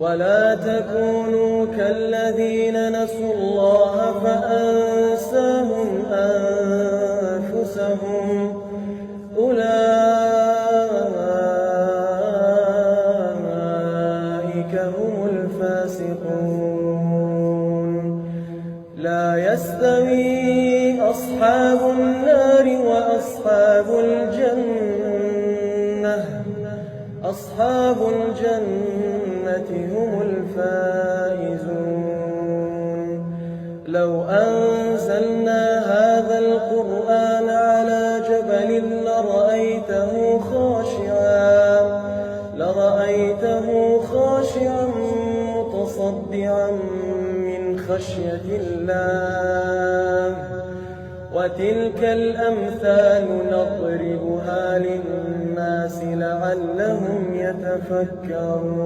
ولا تكونوا كالذين نسوا الله فأنساهم أنفسهم أولئك هم الفاسقون. لا يستوي أصحاب النار وأصحاب الجنة، أصحاب الجنة هم الفائزون. لو أنزلنا هذا القرآن على جبل لرأيته خاشعا متصدعا من خشية الله. وتلك الأمثال نضربها للناس لعلهم يتفكرون.